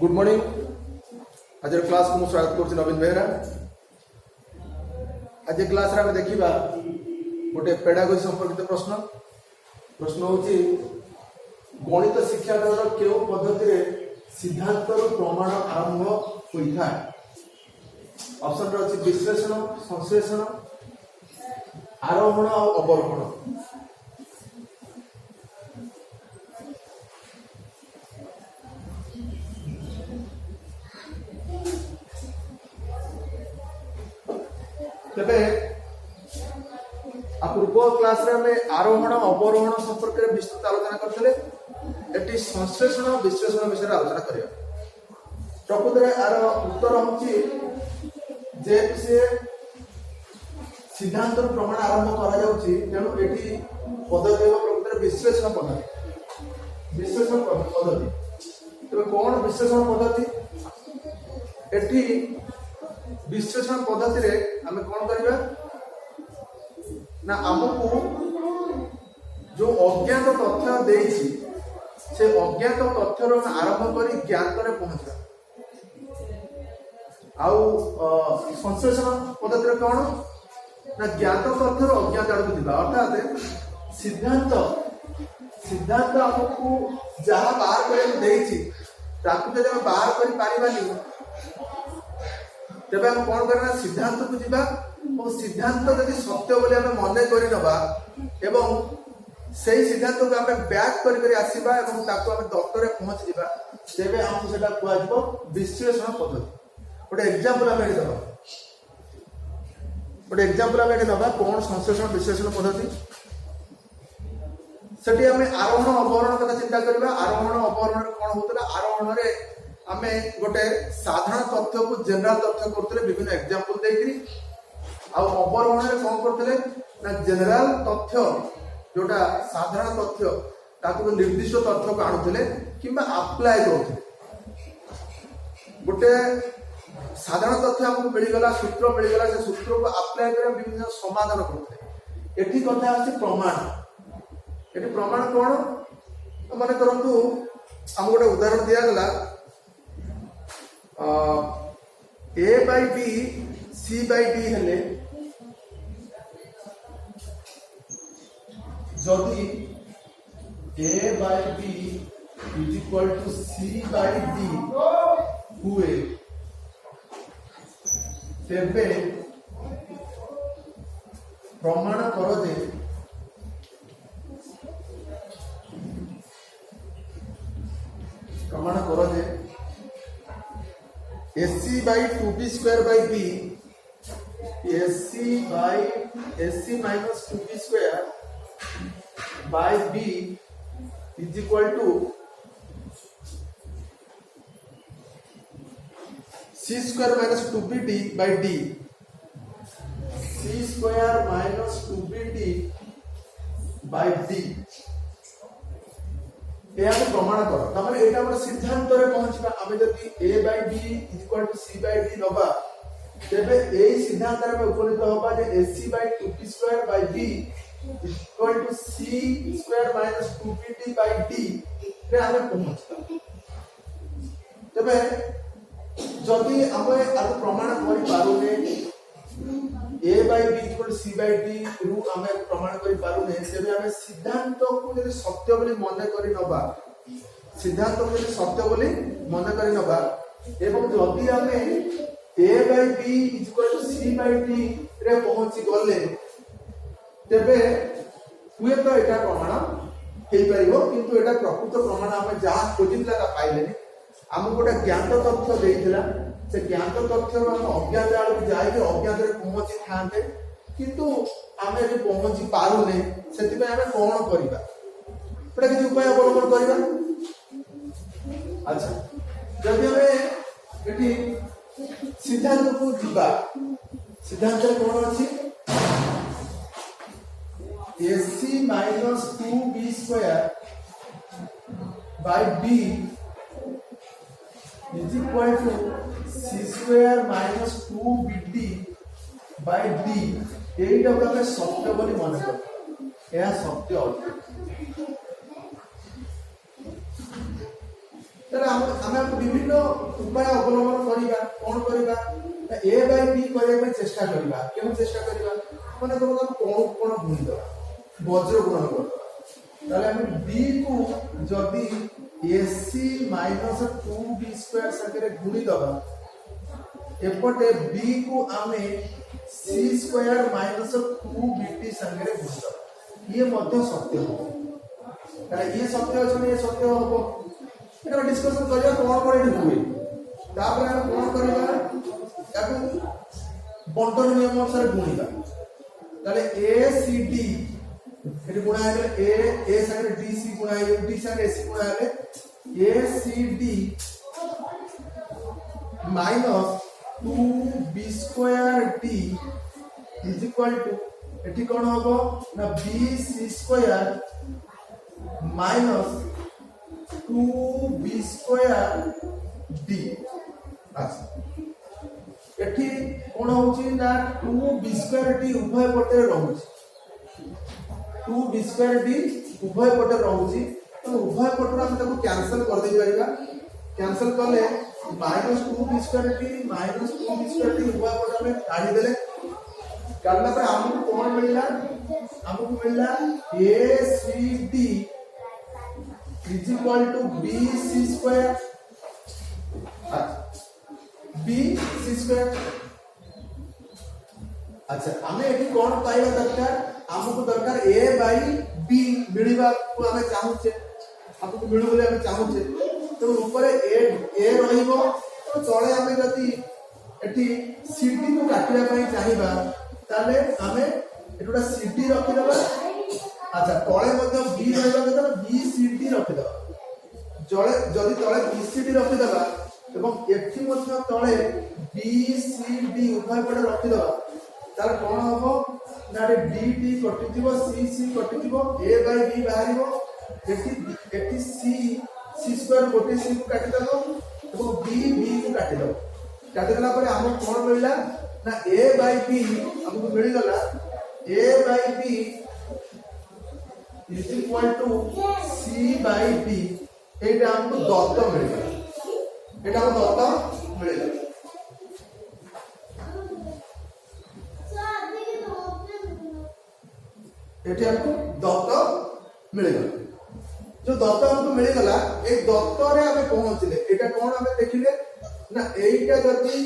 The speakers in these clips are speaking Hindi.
Good morning. आज क्लास को स्वागत कर नवीन बेहरा। आज क्लास रे देखा गोटे पेडागोजी संपर्कित प्रश्न प्रश्न हूँ गणित शिक्षा क्यों पद्धति सिद्धांत प्रमाण आरंभ होता है। ऑप्शन अच्छी विश्लेषण, संश्लेषण, आरोहण और अवरोहण। तेरे पूर्व क्लास रे हमें आरोहण अवरोहण संपर्क में विस्तृत आलोचना करते। संश्लेषण विश्लेषण विषय आलोचना करिया। प्रकृत में यार उत्तर हूँ सिद्धांत प्रमाण आरंभ करा तेणु ये पद्धति प्रकृत विश्लेषण पद्धति। विश्लेषण पद्धति तेज कौन विश्लेषण पद्धति? एटी विश्लेषण पद्धति रे आम कौन करवा ना आमको जो अज्ञात तथ्य देइछि से अज्ञात तथ्य रो आरंभ करी ज्ञात रे पहुंचवा। आउ संश्लेषण पद्धति रे कौन ना ज्ञात तथ्य रो अज्ञात आड़ को दिबा। अर्थात सिद्धांत आमको जहाँ बाहर कर देइछि ताकू जब बाहर कर पारिबानी तेज हम कौन करना सिद्धांत को जीवा और सिद्धांत यदि सत्य बोली आम मन कर सिद्धांत को आम बैक कर आसवा तत्व में पहुंच जावा तेज आमको से कह विश्लेषण पद्धति। गोटे एग्जांपल आम दबा ना कौन संश्लेषण विश्लेषण पद्धति से आम आरोहण अवरोहण कथा चिंता करवा। आरोहण अवरोहण कौन होता? आरोहण में आमे गोटे साधारण तथ्य को जनरल तथ्य करते विभिन्न एग्जांपल देकरी। अवरोहण में कौन करते ना जनरल तथ्य जोटा साधारण तथ्य ताको निर्दिष्ट तथ्य को आणुले किंबा अप्लाई करते। गोटे साधारण तथ्य हमको मिलगला, सूत्र मिलगला, से सूत्र को अप्लाई कर विभिन्न समाधान करते। एठी कथा आछि प्रमाण। एठी प्रमाण कौन माने करंतु हम गोटे उदाहरण दिया गला A by B C by D हेले जदि A by B is equal to C by D हुए तेबे प्रमाण करो जे AC by 2B square by B, AC minus 2B square by B is equal to C square minus 2BD by D. C square minus 2BD by D. यह प्रमाण कर यहाँ सिद्धांत पहुंचा। आम जदि A by B is equal to C by D नवा तेबे यही सिद्धांत में उपनीत होगा जे AC by 2B square by B is equal to C square minus 2BD by D रे आमे पहुंचता। तेबे जदि आमे आरो प्रमाण करि पारुने A by B is equal to C by D रु आमे प्रमाण करि पारुने तेबे आमे सिद्धांत को यदि सत्य बोली मन करि नबा, सिद्धांत को यदि सत्य बोली मन करि नबा एवं जदि आमे A by B is equal to C by D रे पहुंची गले तेबे हुए तो एटा प्रमाण हेई परिबो। किंतु एटा प्रकृत प्रमाण आमे जहां खोजिला ता पाइलेनी। हमको गोटे ज्ञात तथ्य देइथिला से ज्ञात तथ्य हम अज्ञात आड़ जाए अज्ञात पहुंची था किंतु आम ये पहुंची पारुने से कौन करवा किसी उपाय अवलंबन करवा। अच्छा जब हमें सिद्धांत को जीवा सिद्धांत कौन अच्छी AC minus 2B square by B is equal to C square minus 2BD by D यही सत्य बोली मन कर सत्य তাহলে ଆମେ ବିଭିନ୍ନ ଉପାୟ ଅବଲମ୍ବନ କରିବା କଣ କରିବା a by b କରିବା ପାଇଁ ଚେଷ୍ଟା କରିବା କେମିତି ଚେଷ୍ଟା କରିବା ମାନେ ତମେ କଣ ଗୁଣିଦବା ବଜ୍ର ଗୁଣନ କରିଦବା ତାହେଲେ ଆମେ b କୁ ଯଦି ac minus 2b square ସାଙ୍ଗରେ ଗୁଣିଦବା एपटे b को आमे c स्क्वायर माइनस 2bt संगे गुणित ये मध्य सत्य हो तारे ये सत्य अछि ये सत्य हो एटा डिस्कशन करिया कोन कोन एठी हुए तापर हम कोन करिया याकू बंटन नियम अनुसार गुणिता ताले a c d एठी गुणा है a संगे d c गुणा है d संगे c गुणा है a c d minus 2b square d is equal to एठी कोन होबो ना bc square minus 2b square d अच्छा एठी कोन होची ना 2b square d उभय पटे रहउची 2b square d उभय पटे रहउची तो उभय पटे हम ताको कैंसिल कर दे परिबा कैंसिल करले minus 2b square d minus 2b square d उभय पटे हम काढी देले काढला पर हमको कोन मिलला ACD is equal to BC square BC square अच्छा हमें एठी कोन पाइबा दरकार हमको दरकार A by B मिलिबा को हमें चाहूचे हमको मिलु बोले हमें चाहूचे तो ऊपर A रहिबो तो तळे हमें जति एठी CD को काटिया पई चाहिबा ताले हमें एटुडा CD रखि देबा अच्छा तळे मध्ये B रहिबा तो BCD रखि देबा जळे जदि तळे BCD रखि देबा एवं एठी मध्ये तळे BCD उभय पटे रखि देबा ताले कोन होबो ना DD कटि दिबो CC कटि दिबो A by B बाहरिबो एठी C स्क्वायर गोटे C को काटि देबो एवं B को काटि देबो काटि देला परे हमर कोन मिलला ना A by B हमको मिल गला A by B is equal to C by B एटा हमको दत्त मिल गला एटा हमको दत्त मिल गला एटा हमको दत्त मिल गला जो दत्त हमको मिल गला ए दत्त रे हमें पहुंचले एटा कोन हमें देखिले ना एटा जति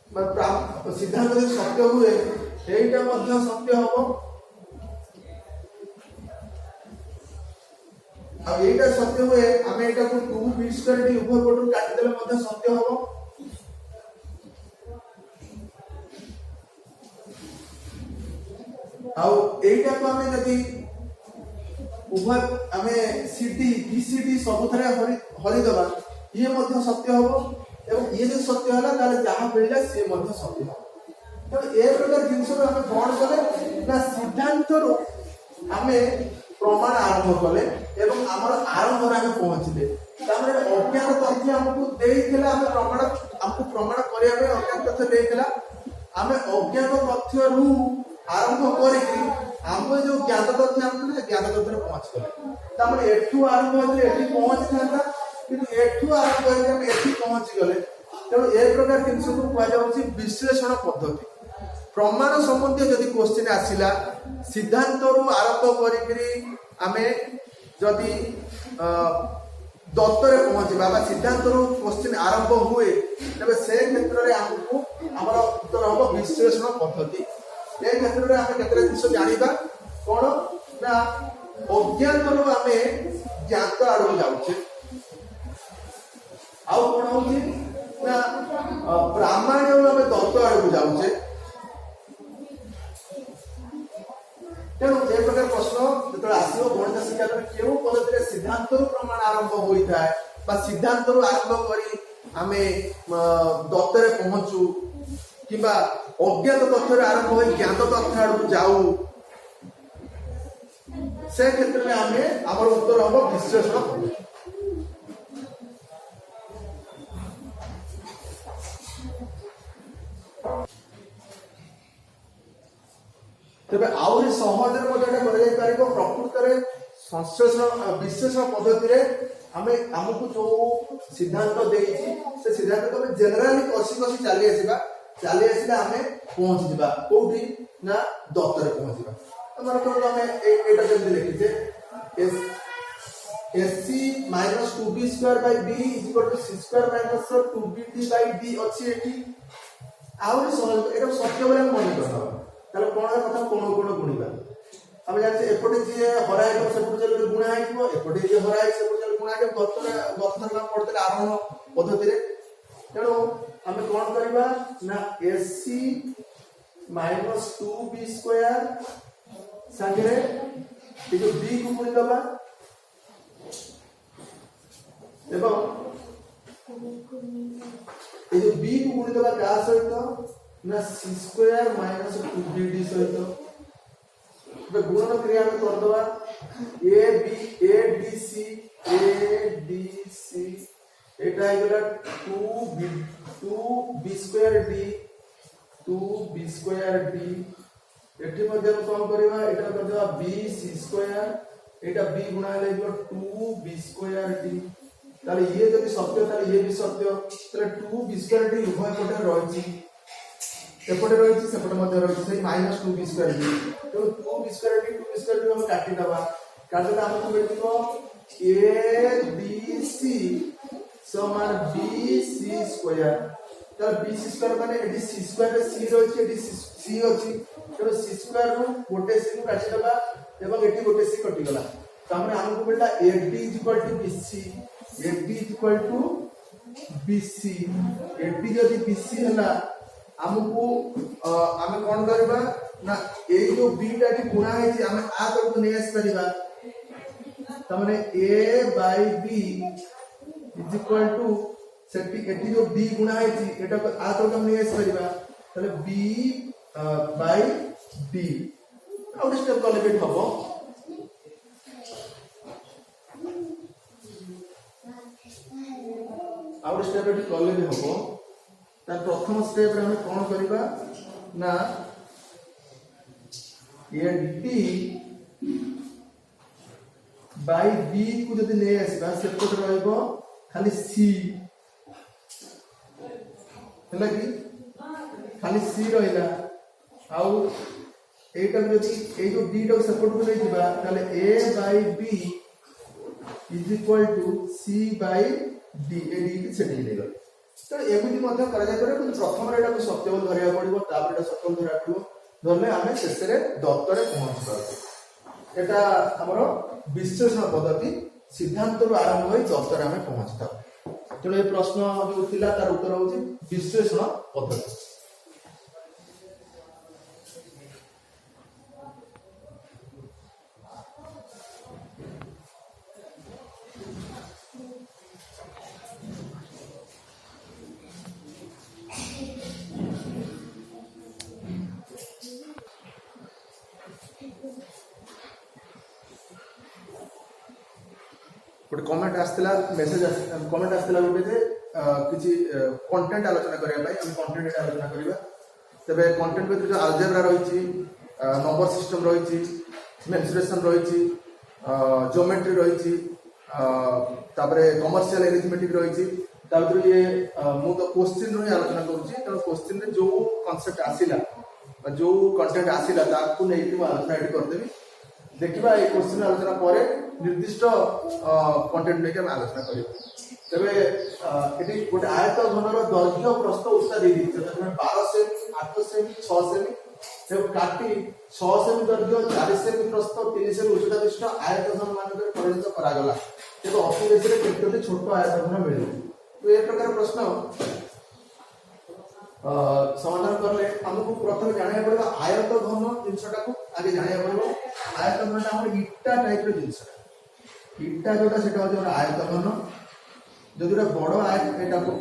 सिद्धांत जो सत्य हुए एटा मध्य सत्य हबो अब एटा सत्य हुए हमें एटा को 2b स्क्वायर डी उभय पटु काटि देले मध्य सत्य हबो आउ एटा को हमें जति उभय हमें cd bcd सब थरे हरि दबा ये मध्य सत्य हबो एवं ये जो सत्य होला ताले जहां मिलला से मध्य सत्य हो तो ए प्रकार जिंस रो हमें कोन कले ना सिद्धांत रो हमें प्रमाण आरंभ कले एवं हमर आरंभ रे हमें पहुंचले तामरे अज्ञात तथ्य हमको देइथिला हमें प्रमाण करिया में अज्ञात तथ्य देइथिला हमें अज्ञात तथ्य रु आरंभ करी हम जो ज्ञात तथ्य हमको ज्ञात तथ्य रे पहुंच गले तामरे एठू आरंभ होले एठी पहुंच थांता किंतु एठू आरंभ होले हम एठी पहुंच गले तेणु ए प्रकार जिनस को कुआ जाउची विश्लेषण पद्धति प्रमाण संबंधी जदि क्वेश्चन आसिला सिद्धांत रु आरंभ करी आमे जदि दत्त रे पहुंचबा बा सिद्धांत रु क्वेश्चन आरंभ हुए तबे से क्षेत्र रे हमको हमर उत्तर होबो विश्लेषण पद्धति ए क्षेत्र रे हम केतरा जिंस जानिबा कोन ना अज्ञात रु आमे ज्ञात आडो जाउछे आउ कोन होची ना प्रामाण्य रु आमे दत्त आडो जाउछे तेणु ए प्रकार प्रश्न जो आसो गणित शिक्षा क्यों पद्धति सिद्धांत प्रमाण आरंभ होता है सिद्धांत आरंभ करी आमे दत्त रे पहुंचू कि अज्ञात तथ्य आरंभ हो ज्ञात तथ्य आड़ जाऊ से क्षेत्र में आमे आमर उत्तर हम विश्लेषण तेबे आउरी सहज रे मते एटा करै पारिबो प्रकृत रे संश्लेषण विश्लेषण पद्धति रे हमें हमको जो सिद्धांत देइछि से सिद्धांत को जनरली कसी कसी चली आसिला हमें पहुंच जिबा कोठी ना दत्तर पहुंच जिबा हमर तो हमें एटा जल्दी लिखिजे AC minus 2b square by b is equal to c square minus 2bt by d अछि एठी आउरी सहज एटा सत्य बोले हम मन करबा ताले कोन कथा कोन गुणिबा हम जानते एपटे जे हराय तो सेपटे चले गुणा आइबो एपटे जे हराय सेपटे चले गुणा के गतर का पड़ते आरोहण पद्धति रे तेणु हम कोन करबा ना AC minus 2b square संगे ये जो b को गुणी दबा एवं ये जो b को गुणी दबा का सहित ना c स्क्वायर माइनस 2bd सहित तो गुणन क्रिया में कर दबा adc एटा इगला 2b square d 2b square d एठी मध्ये हम कौन करबा एटा कर देबा bc स्क्वायर एटा b गुणा ले 2b स्क्वायर d ताले ये जदि सत्य ताले ये भी सत्य ताले 2b स्क्वायर d उभय पटे रहिछि एपटे रहिछि सेपटे मध्ये रहिछि सेही -2b स्क्वायर d तो 2b स्क्वायर d हम काटि दबा काटला हमको मिलतिबो abc समान bc स्क्वायर ताले bc स्क्वायर माने एडी c स्क्वायर रे c रहिछि एडी c अछि तो c स्क्वायर रो गोटे c को काटि दबा एवं एठी गोटे c कटि गला तो हमको मिलला ad bc AB equal to BC AB जदि BC हला हमको हमें कोन करबा ना ए जो B टा की गुणा है जे हमें आ को नै आस परिबा त माने A by B is equal to सेटी एटी जो B गुणा है जे एटा को आ को हम नै आस परिबा तले B by D out step calculate हबो आउट स्टेप एटी कॉले भी हबो त प्रथम स्टेप रे हम कोन करबा ना AD बाय B को जदि नै आसीबा सेपट रहइबो खाली C हला कि खाली C रहिला आउ एटा जदि ए जो B टा सेपट को नै दिबा ताले A by B is equal to C by D AD की सेटिंग ले गल तो एमिति मध्ये करा जाय करे কিন্তু प्रथम रे एटा को सत्य बोल धरिया पड़िबो तापर एटा सत्य धरिया पड़िबो धरले हमें शेष रे दत्तरे पहुंच पाबो एटा हमरो विश्लेषण पद्धति सिद्धांत रो आरंभ होई दत्तरे हमें पहुंचता तो ए प्रश्न जो थिला तार उत्तर होची विश्लेषण पद्धति गोटे कमेंट आस्तिला मेसेज कमेंट आस्तिला गोटे जे किछि कंटेंट आलोचना करिया भाई हम कंटेंट आलोचना करिबा तबे कंटेंट में जो अलजेब्रा रहिछि नंबर सिस्टम रहिछि मेंसुरेशन रहिछि ज्योमेट्री रहिछि तापरे कमर्शियल अरिथमेटिक रहिछि तापर ये मु तो क्वेश्चन रो आलोचना करूछि त क्वेश्चन रे जो कांसेप्ट आसिला जो कंटेंट आसिला ताकू नै कि आलोचना एड कर देबी देखिबा ए क्वेश्चन आलोचना परे निर्दिष्ट कंटेंट लेके हम आलोचना करिबा तबे एटी गोटे आयत घनर दैर्घ्य प्रस्थ उच्चता दे दिछ तमे 12 सेमी 8 सेमी 6 सेमी जब काटी 6 सेमी दैर्घ्य 4 सेमी प्रस्थ 3 सेमी उच्चता विशिष्ट आयत घन मानकर परिणत करा गला तेबे अति बेसी रे केतोटी छोट आयत घन मिले तो ए प्रकार प्रश्न समाधान करले हमको प्रथम जानिया पड़बा आयत घन जिंसटा को आगे जानिया पड़बो आयत घनटा हमर इटा टाइप रो जिंस इटा जोटा सेटा हो जो आयत घन जदुरा बड़ आयत एटा को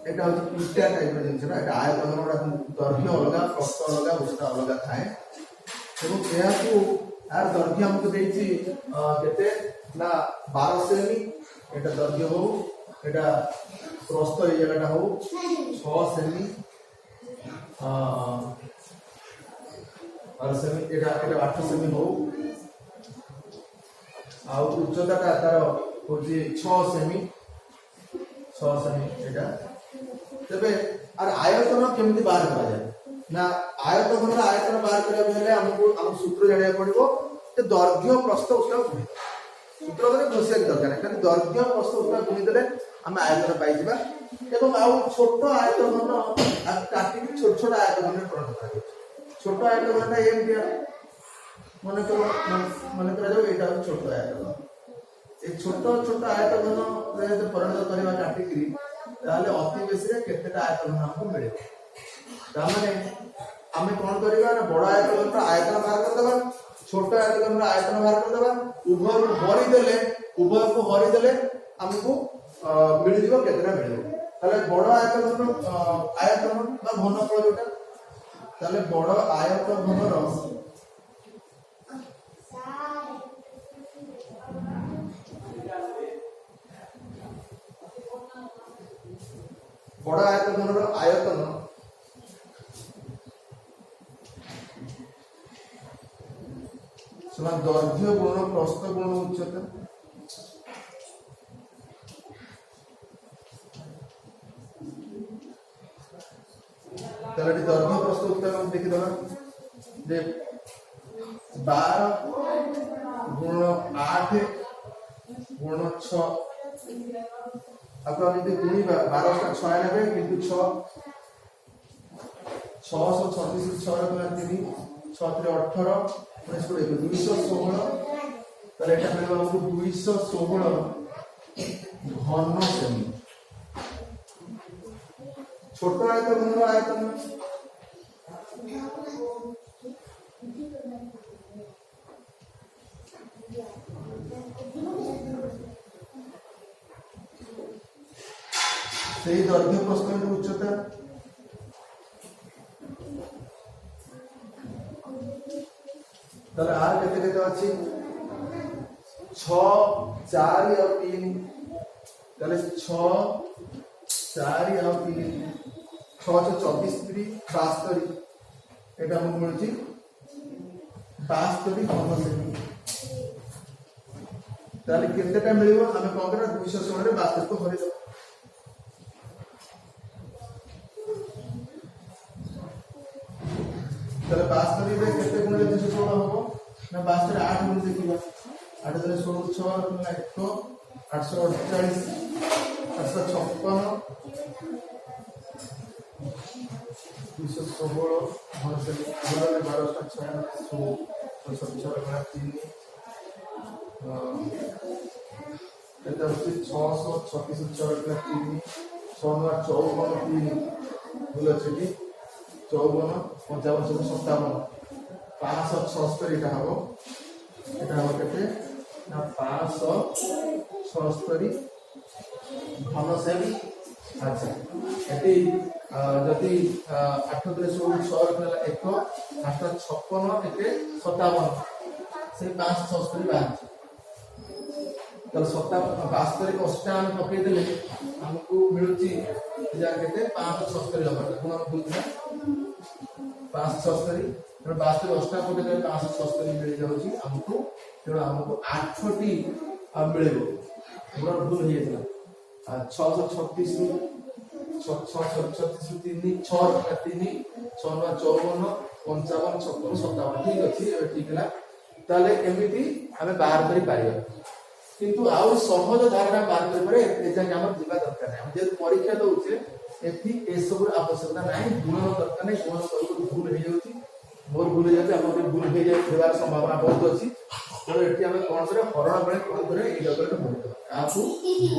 एटा हो इटा टाइप रो जिंसटा एटा आयत घन रा दैर्घ्य अलग प्रस्थ अलग उच्चता अलग थाए एवं एया को आर दैर्घ्य हमको देछि केते ना 12 सेमी एटा दैर्घ्य हो एटा प्रस्थ ए जगहटा हो 6 सेमी और सेमी एटा 8 सेमी हो आ उच्चता तार হচ্ছে 6 সেমি এটা তবে আর আয়তন কেমতি বাহার করা যায় না আয়তঘনর আয়তন বাহার করা হলে আমাকে সূত্র জানিয়া পড়িব যে দৈর্ঘ্য প্রস্থ উচ্চতা গুণিত সূত্র মানে ঘোষিয়া দরকার নাই খালি দৈর্ঘ্য প্রস্থ উচ্চতা গুণি দেলে আমি আয়তন পাইଯିବା এবং আউ ছোট আয়তঘন কাটিকি ছোট ছোট আয়তঘনের পরিণত করা ছোট আয়তঘনটা এমটি মনে করা যাও এটা হচ্ছে ছোট আয়তঘন এই ছোট ছোট আয়তঘন যদি পরিণত করিবা কাটিকি তাহলে অতি বেশি কেতেটা আয়তঘন আমাকে মিলিব তার মানে আমি কোন করিবা না বড় আয়তঘনর আয়তন বাহার করে দেবা ছোট আয়তঘনর আয়তন বাহার করে দেবা উভয়କୁ হরি দেলে ଆମକୁ মিলিଯିବ কেতেটা মিলিব তাহলে বড় আয়তঘন বা ঘনফল যেটা তাহলে বড় আয়তঘনর আয়তন সমান দৈর্ঘ্য গুণ প্রস্থ গুণ উচ্চতা তাহলে এটি দৈর্ঘ্য প্রস্থ উচ্চতা দেখি দেবা যে 12 গুণ 8 গুণ 6 আপনারা যদি গুণিবা 12 টা 6 নেবে কিন্তু 6 636 6 গুণ 3 6 3 18 216 তাহলে এটা মিলবে আমাকে 216 ঘন সেমি ছোট আয়তঘন আয়তন সেই দৈর্ঘ্য প্রস্থ উচ্চতা তাহলে আর কেতে কেতে আছে 6 4 আর 3 তাহলে 6 4 আর 3 6 24 3 72 এটা আমাকে মিলছে 72 ঘন সেমি তাহলে কেতেটা মিলিব আমি কোন করে 216 রে 72 को হরি দেব তাহলে 72 রে কেতে গুণলে 216 হবে না 72 রে 8 গুণ দেখিবা 8 রে 16 6 গুণ 1 848 856 216 ঘন সেমি গুণলে 12 টা 6 16 গুণ 3 এটা হচ্ছে 636 গুণ 3 6 54 3 হলো সেটি 54 55 57 576 এটা হবে কেতে না 576 ঘন সেমি আচ্ছা এটি যদি 8 রে 16 হলা 1 856 এতে 57 সেই 576 বাহারছে তাহলে 72 অষ্টা আমি পকাই দেলে আমাকে মিলুছি যা কেতে 576 হবে কোন ভুল না 576 মানে 72 অষ্টা পকাই দেলে 576 মিলি যাଉଛି ଆମକୁ ତେଣୁ ଆମକୁ 8ଟି ମିଳିବ ମୋର ଭୁଲ ହେଇଯାଇଥିଲା 636 ରୁ 636 3 6 3 6 54 55 56 57 ঠিক ଅଛି ଏବେ ଠିକ ହେଲା তাহলে এমনিতি আমি বাহার করি পারিবা কিন্তু আউ সহজ ধারণা বাহার করি পারে এ জায়গা আমার দিবা দরকার নাই আমি যে পরীক্ষা দউছে এটি এসব আবশ্যকতা নাই গুণন দরকার নাই গুণন করলে ভুল হয়ে যাଉଛି মোর ভুল হয়ে যাচ্ছে আপনাদের ভুল হয়ে যাওয়ার সম্ভাবনা বহুত ଅଛି ତେଣୁ ଏଠି ଆମେ କଣ କରିବା ହରଣ ବେଳେ କଣ କରିବା ଏଇ ଜାଗାରେ ଭରିଦେବା ଆକୁ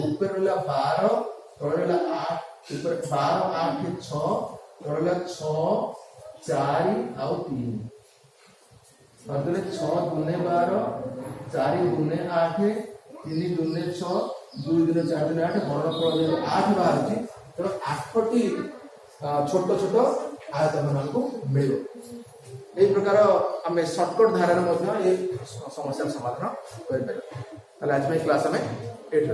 ଉପରେ ରହିଲା 12 ତଳେ ରହିଲା 8 ଉପରେ 12 8 6 ତଳେ ରହିଲା 6 4 ଆଉ 3 मतलब 6 दुने 12 4 दुने 8 3 दुने 6 2 दुने 4 दुने 8 घनफल 8 बाहर तो 8टी छोट छोट आयतन हमको मिले এই প্রকার আমি শর্টকট ধারার মধ্যে এই সমস্যার সমাধান করি পারি তাহলে আজ ক্লাস আমি এট